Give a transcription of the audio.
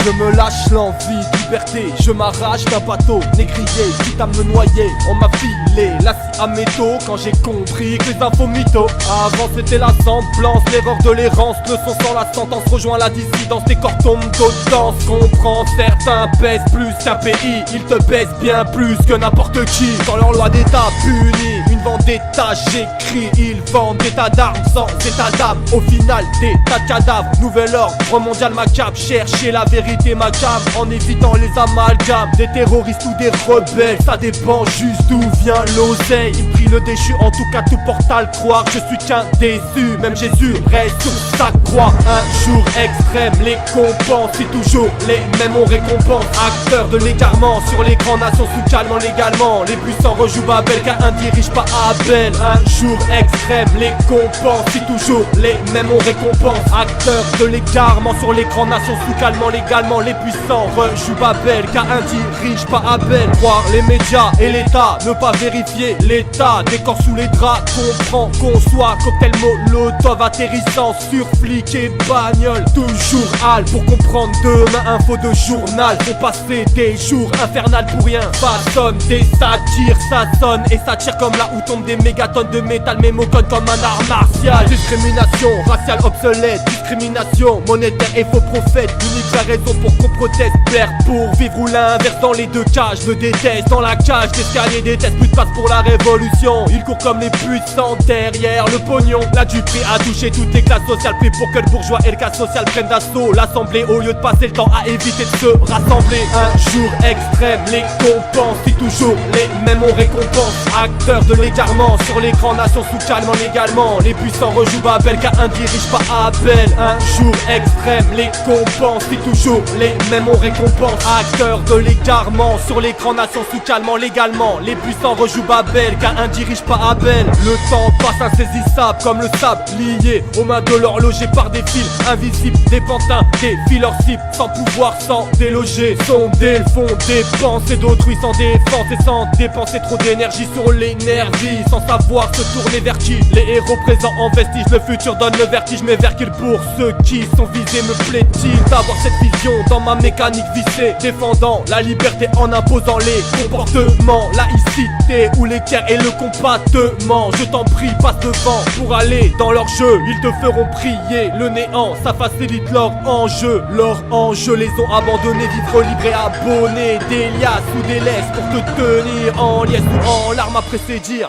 Je me lâche l'envie, liberté, je m'arrache d'un bateau négrier, quitte à me noyer, on m'a filé la scie à métaux quand j'ai compris que les infos mythos. Avant c'était la semblance, l'erreur de l'errance, le son sans la sentence rejoint la dissidence, des corps tombent d'autant. Comprends, certains pèsent plus qu'un pays, ils te baissent bien plus que n'importe qui. Dans leur loi d'état punie, une vendetta j'écris, ils vendent des tas d'armes sans état d'âme. Au final des tas de cadavres, nouvel ordre mondial macabre, chercher la vérité macabre en évitant les amalgames. Des terroristes ou des rebelles, ça dépend juste d'où vient l'oseille. Il prie le déchu, en tout cas tout porte à le croire. Je suis qu'un déçu, même Jésus reste sur sa croix. Un jour extrême, les compense, c'est toujours les mêmes on récompense. Acteurs de l'égarement, sur l'écran nation sous calmant légalement. Les puissants rejouent Babel car un dirige pas Abel. Un jour extrême, les compense, c'est toujours les mêmes on récompense. Acteurs de l'égarement, sur l'écran nation sous calmant légalement. Les puissants rejouent Babel car un dirige pas Abel. Croire les médias et l'état, ne pas vérifier l'état. Des corps sous les draps, comprend qu'on soit cocktail molotov atterrissant sur flic et bagnole. Toujours hal pour comprendre demain, info de journal. Faut passer des jours infernales pour rien. Façonne des satires, ça sonne et ça tire comme là où tombent des mégatonnes de métal. Mémocone comme un art martial. Discrimination raciale obsolète, discrimination monétaire et faux prophète. L'unique raison pour qu'on proteste, plaire pour vivre ou l'inverse dans les deux cas. Je le déteste dans la cage d'escalier, déteste, plus de place pour la révolution. Il court comme les puissants derrière le pognon. La duperie a touché toutes les classes sociales, puis pour que le bourgeois et le cas social prennent d'assaut l'assemblée au lieu de passer le temps à éviter de se rassembler. Un jour extrême, les compense, c'est toujours les mêmes on récompense. Acteurs de l'égarement, sur l'écran nation sous calmant légalement. Les puissants rejouent Babel car un dirige pas Abel. Un jour extrême, les compense, c'est toujours les mêmes on récompense. Acteurs de l'égarement, sur l'écran nation sous calmant légalement. Les puissants rejouent Babel car un dirige pas Abel. Le temps passe insaisissable comme le sable, lié aux mains de l'horloger par des fils invisibles. Des pantins, des fileurs cibles, sans pouvoir, sans déloger. Sonder le fond des pensées d'autrui sans défense et sans dépenser trop d'énergie sur l'énergie. Sans savoir se tourner vers qui les héros présents en vestige. Le futur donne le vertige, mais vers qu'il pour ceux qui sont visés. Me plaît-il d'avoir cette vision dans ma mécanique vissée, défendant la liberté en imposant les comportements. Laïcité ou l'équerre et le compattement. Je t'en prie, passe devant pour aller dans leur jeu. Ils te feront prier le néant, ça facilite leur enjeu. Leurs enjeux les ont abandonnés, vivre libre et abonné. Des liasses ou des laisses pour te tenir en liesse ou en larmes après c'est dire.